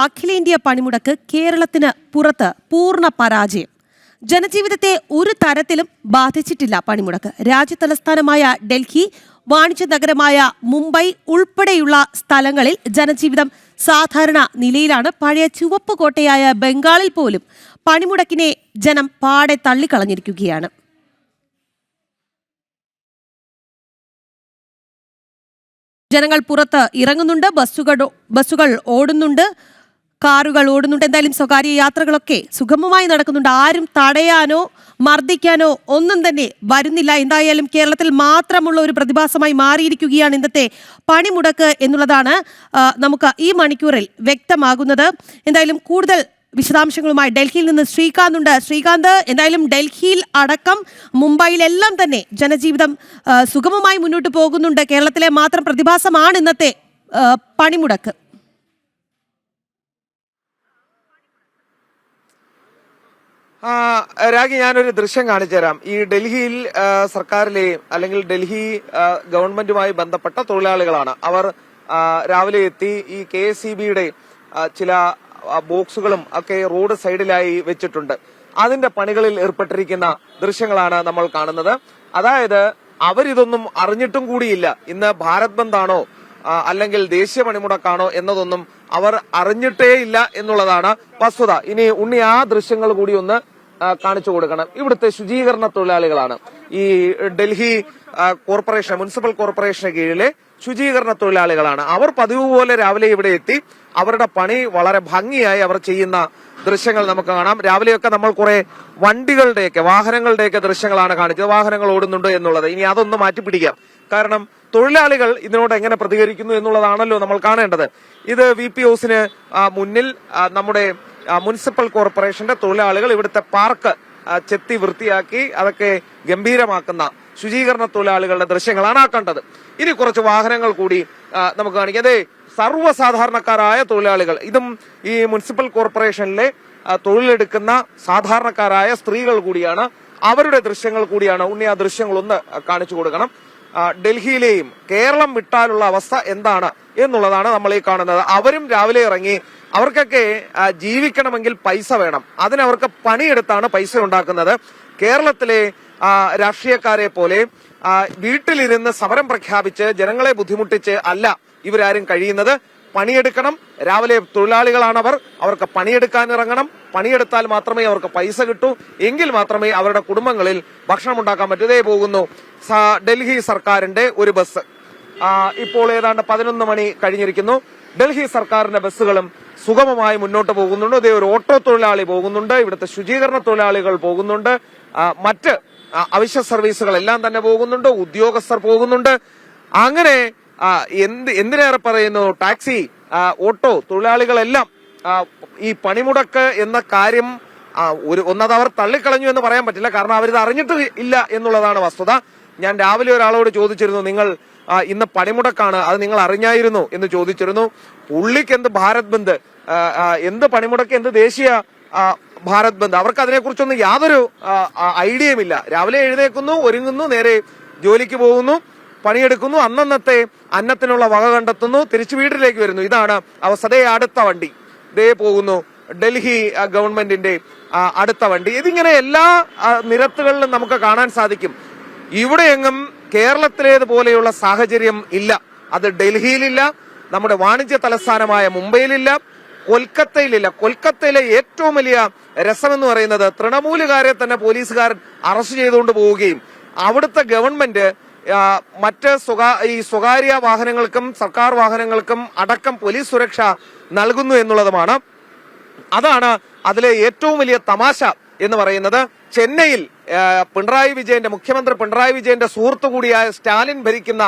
അഖിലേന്ത്യാ പണിമുടക്ക് കേരളത്തിന് പുറത്ത് പൂർണ്ണ പരാജയം. ജനജീവിതത്തെ ഒരു തരത്തിലും ബാധിച്ചിട്ടില്ല പണിമുടക്ക്. രാജ്യതലസ്ഥാനമായ ഡൽഹി, വാണിജ്യ നഗരമായ മുംബൈ ഉൾപ്പെടെയുള്ള സ്ഥലങ്ങളിൽ ജനജീവിതം സാധാരണ നിലയിലാണ്. പഴയ ചുവപ്പ് കോട്ടയായ ബംഗാളിൽ പോലും പണിമുടക്കിനെ ജനം പാടെ തള്ളിക്കളഞ്ഞിരിക്കുകയാണ്. ജനങ്ങൾ പുറത്ത് ഇറങ്ങുന്നുണ്ട്, ബസ്സുകൾ ഓടുന്നുണ്ട്, കാറുകൾ ഓടുന്നുണ്ട്. എന്തായാലും സ്വകാര്യ യാത്രകളൊക്കെ സുഗമമായി നടക്കുന്നുണ്ട്. ആരും തടയാനോ മർദ്ദിക്കാനോ ഒന്നും തന്നെ വരുന്നില്ല. എന്തായാലും കേരളത്തിൽ മാത്രമുള്ള ഒരു പ്രതിഭാസമായി മാറിയിരിക്കുകയാണ് ഇന്നത്തെ പണിമുടക്ക് എന്നുള്ളതാണ് നമുക്ക് ഈ മണിക്കൂറിൽ വ്യക്തമാകുന്നത്. എന്തായാലും കൂടുതൽ വിശദാംശങ്ങളുമായി ഡൽഹിയിൽ നിന്ന് ശ്രീകാന്ത് ഉണ്ട്. ശ്രീകാന്ത്, എന്തായാലും ഡൽഹിയിൽ അടക്കം മുംബൈയിലെല്ലാം തന്നെ ജനജീവിതം സുഗമമായി മുന്നോട്ട് പോകുന്നുണ്ട്. കേരളത്തിലെ മാത്രം പ്രതിഭാസമാണ് ഇന്നത്തെ പണിമുടക്ക്. രാഗി, ഞാനൊരു ദൃശ്യം കാണിച്ചു തരാം. ഈ ഡൽഹിയിൽ സർക്കാരിലെ അല്ലെങ്കിൽ ഡൽഹി ഗവൺമെന്റുമായി ബന്ധപ്പെട്ട തൊഴിലാളികളാണ്. അവർ രാവിലെ എത്തി ഈ KSEBയുടെ ചില ബോക്സുകളും ഒക്കെ റോഡ് സൈഡിലായി വെച്ചിട്ടുണ്ട്. അതിന്റെ പണികളിൽ ഏർപ്പെട്ടിരിക്കുന്ന ദൃശ്യങ്ങളാണ് നമ്മൾ കാണുന്നത്. അതായത് അവരിതൊന്നും അറിഞ്ഞിട്ടും കൂടിയില്ല. ഇന്ന് ഭാരത് ബന്ദാണോ അല്ലെങ്കിൽ ദേശീയ പണിമുടക്കാണോ എന്നതൊന്നും അവർ അറിഞ്ഞിട്ടേ ഇല്ല എന്നുള്ളതാണ് വസ്തുത. ഇനി ഉണ്ണി ആ ദൃശ്യങ്ങൾ കൂടി ഒന്ന് കാണിച്ചു കൊടുക്കണം. ഇവിടുത്തെ ശുചീകരണ തൊഴിലാളികളാണ്. ഈ ഡൽഹി കോർപ്പറേഷൻ, മുനിസിപ്പൽ കോർപ്പറേഷന് കീഴിലെ ശുചീകരണ തൊഴിലാളികളാണ്. അവർ പതിവ് പോലെ രാവിലെ ഇവിടെ എത്തി അവരുടെ പണി വളരെ ഭംഗിയായി അവർ ചെയ്യുന്ന ദൃശ്യങ്ങൾ നമുക്ക് കാണാം. രാവിലെയൊക്കെ നമ്മൾ കുറെ വാഹനങ്ങളുടെയൊക്കെ ദൃശ്യങ്ങളാണ് കാണിച്ചത്. വാഹനങ്ങൾ ഓടുന്നുണ്ട് എന്നുള്ളത്. ഇനി അതൊന്ന് മാറ്റിപ്പിടിക്കാം. കാരണം തൊഴിലാളികൾ ഇതിനോട് എങ്ങനെ പ്രതികരിക്കുന്നു എന്നുള്ളതാണല്ലോ നമ്മൾ കാണേണ്ടത്. ഇത് VP ഹൗസിന് മുന്നിൽ നമ്മുടെ മുനിസിപ്പൽ കോർപ്പറേഷന്റെ തൊഴിലാളികൾ ഇവിടുത്തെ പാർക്ക് ചെത്തി വൃത്തിയാക്കി അതൊക്കെ ഗംഭീരമാക്കുന്ന ശുചീകരണ തൊഴിലാളികളുടെ ദൃശ്യങ്ങളാണ് കണ്ടത്. ഇനി കുറച്ച് വാഹനങ്ങൾ കൂടി നമുക്ക് കാണിക്കാം. അതെ, സർവ്വസാധാരണക്കാരായ തൊഴിലാളികൾ. ഇതും ഈ മുനിസിപ്പൽ കോർപ്പറേഷനിലെ തൊഴിലെടുക്കുന്ന സാധാരണക്കാരായ സ്ത്രീകൾ കൂടിയാണ്. അവരുടെ ദൃശ്യങ്ങൾ കൂടിയാണ്. ഉണ്ണി ആ ദൃശ്യങ്ങളൊന്ന് കാണിച്ചു കൊടുക്കണം. ഡൽഹിയിലെയും കേരളം വിട്ടാലുള്ള അവസ്ഥ എന്താണ് എന്നുള്ളതാണ് നമ്മൾ ഈ കാണുന്നത്. അവരും രാവിലെ ഇറങ്ങി. അവർക്കൊക്കെ ജീവിക്കണമെങ്കിൽ പൈസ വേണം. അതിനവർക്ക് പണിയെടുത്താണ് പൈസ ഉണ്ടാക്കുന്നത്. കേരളത്തിലെ രാഷ്ട്രീയക്കാരെ പോലെ വീട്ടിലിരുന്ന് സമരം പ്രഖ്യാപിച്ച് ജനങ്ങളെ ബുദ്ധിമുട്ടിച്ച് അല്ല ഇവരാരും കഴിയുന്നത്. പണിയെടുക്കണം. രാവിലെ തൊഴിലാളികളാണവർ. അവർക്ക് പണിയെടുക്കാൻ ഇറങ്ങണം. പണിയെടുത്താൽ മാത്രമേ അവർക്ക് പൈസ കിട്ടൂ. എങ്കിൽ മാത്രമേ അവരുടെ കുടുംബങ്ങളിൽ ഭക്ഷണം ഉണ്ടാക്കാൻ പറ്റൂ. ഇതേ പോകുന്നു ഡൽഹി സർക്കാരിന്റെ ഒരു ബസ്. ഇപ്പോൾ ഏതാണ്ട് 11 മണി കഴിഞ്ഞിരിക്കുന്നു. ഡൽഹി സർക്കാരിന്റെ ബസ്സുകളും സുഗമമായി മുന്നോട്ട് പോകുന്നുണ്ട്. ഇതേ ഒരു ഓട്ടോ തൊഴിലാളി പോകുന്നുണ്ട്. ഇവിടുത്തെ ശുചീകരണ തൊഴിലാളികൾ പോകുന്നുണ്ട്. മറ്റ് അവശ്യ സർവീസുകളെല്ലാം തന്നെ പോകുന്നുണ്ട്. ഉദ്യോഗസ്ഥർ പോകുന്നുണ്ട്. അങ്ങനെ എന്തിനേറെ പറയുന്നു, ടാക്സി, ഓട്ടോ തൊഴിലാളികളെല്ലാം ഈ പണിമുടക്ക് എന്ന കാര്യം ഒന്നത് അവർ തള്ളിക്കളഞ്ഞു എന്ന് പറയാൻ പറ്റില്ല. കാരണം അവരിത് അറിഞ്ഞിട്ട് ഇല്ല എന്നുള്ളതാണ് വസ്തുത. ഞാൻ രാവിലെ ഒരാളോട് ചോദിച്ചിരുന്നു, നിങ്ങൾ ഇന്ന് പണിമുടക്കാണ്, അത് നിങ്ങൾ അറിഞ്ഞായിരുന്നു എന്ന് ചോദിച്ചിരുന്നു. പുള്ളിക്ക് എന്ത് ഭാരത് ബന്ദ്, എന്ത് പണിമുടക്ക്, എന്ത് ദേശീയ ഭാരത് ബന്ദ്, അവർക്ക് അതിനെക്കുറിച്ചൊന്നും യാതൊരു ഐഡിയയും ഇല്ല. രാവിലെ എഴുന്നേക്കുന്നു, ഒരുങ്ങുന്നു, നേരെ ജോലിക്ക് പോകുന്നു, പണിയെടുക്കുന്നു, അന്നന്നത്തെ അന്നത്തിനുള്ള വക കണ്ടെത്തുന്നു, തിരിച്ചു വീട്ടിലേക്ക് വരുന്നു. ഇതാണ് അവസ്ഥ. അടുത്ത വണ്ടി ദേ പോകുന്നു, ഡൽഹി ഗവൺമെന്റിന്റെ അടുത്ത വണ്ടി. ഇതിങ്ങനെ എല്ലാ നിരത്തുകളിലും നമുക്ക് കാണാൻ സാധിക്കും. ഇവിടെയെങ്ങും കേരളത്തിലേതുപോലെയുള്ള സാഹചര്യം ഇല്ല. അത് ഡൽഹിയിലില്ല, നമ്മുടെ വാണിജ്യ തലസ്ഥാനമായ മുംബൈയിലില്ല, കൊൽക്കത്തയിലില്ല. കൊൽക്കത്തയിലെ ഏറ്റവും വലിയ രസമെന്ന് പറയുന്നത് തൃണമൂലുകാരെ തന്നെ പോലീസുകാരൻ അറസ്റ്റ് ചെയ്തുകൊണ്ട് പോവുകയും അവിടുത്തെ ഗവൺമെന്റ് മറ്റ് സ്വകാര്യ വാഹനങ്ങൾക്കും സർക്കാർ വാഹനങ്ങൾക്കും അടക്കം പോലീസ് സുരക്ഷ നൽകുന്നു എന്നുള്ളതുമാണ്. അതാണ് അതിലെ ഏറ്റവും വലിയ തമാശ എന്ന് പറയുന്നത്. ചെന്നൈയിൽ മുഖ്യമന്ത്രി പിണറായി വിജയന്റെ സുഹൃത്തു കൂടിയായ സ്റ്റാലിൻ ഭരിക്കുന്ന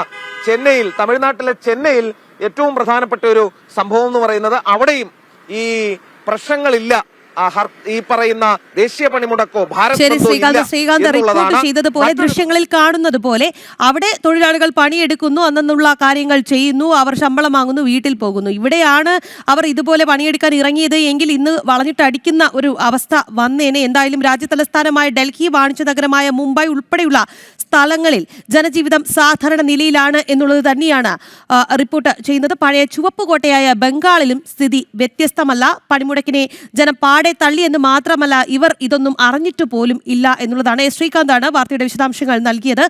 ചെന്നൈയിൽ, തമിഴ്നാട്ടിലെ ചെന്നൈയിൽ ഏറ്റവും പ്രധാനപ്പെട്ട ഒരു സംഭവം എന്ന് പറയുന്നത് അവിടെയും ഈ പ്രശ്നങ്ങളില്ല ഈ പറയുന്ന ദേശീയ പണിമുടക്കോ ഭാരത് ശരി, ബന്ധോ ഇല്ല ശ്രീകാന്ത് റിപ്പോർട്ട് എന്നുള്ളതാണ് ചെയ്തതുപോലെ മറ്റൊരു ദൃശ്യങ്ങളിൽ കാണുന്നത് പോലെ അവിടെ തൊഴിലാളികൾ പണിയെടുക്കുന്നു, അന്നുള്ള കാര്യങ്ങൾ ചെയ്യുന്നു, അവർ ശമ്പളം വാങ്ങുന്നു, വീട്ടിൽ പോകുന്നു. ഇവിടെയാണ് അവർ ഇതുപോലെ പണിയെടുക്കാൻ ഇറങ്ങിയത് എങ്കിൽ ഇന്ന് വളഞ്ഞിട്ടടിക്കുന്ന ഒരു അവസ്ഥ വന്നേനെ. എന്തായാലും രാജ്യതലസ്ഥാനമായ ഡൽഹി, വാണിജ്യ നഗരമായ മുംബൈ ഉൾപ്പെടെയുള്ള സ്ഥലങ്ങളിൽ ജനജീവിതം സാധാരണ നിലയിലാണ് എന്നുള്ളത് തന്നെയാണ് റിപ്പോർട്ട് ചെയ്യുന്നത്. പഴയ ചുവപ്പുകോട്ടയായ ബംഗാളിലും സ്ഥിതി വ്യത്യസ്തമല്ല. പണിമുടക്കിനെ ജനം പാടെ തള്ളി എന്ന് മാത്രമല്ല, ഇവർ ഇതൊന്നും അറിഞ്ഞിട്ട് പോലും ഇല്ല എന്നുള്ളതാണ്. ശ്രീകാന്താണ് വാർത്തയുടെ വിശദാംശങ്ങൾ നൽകിയത്.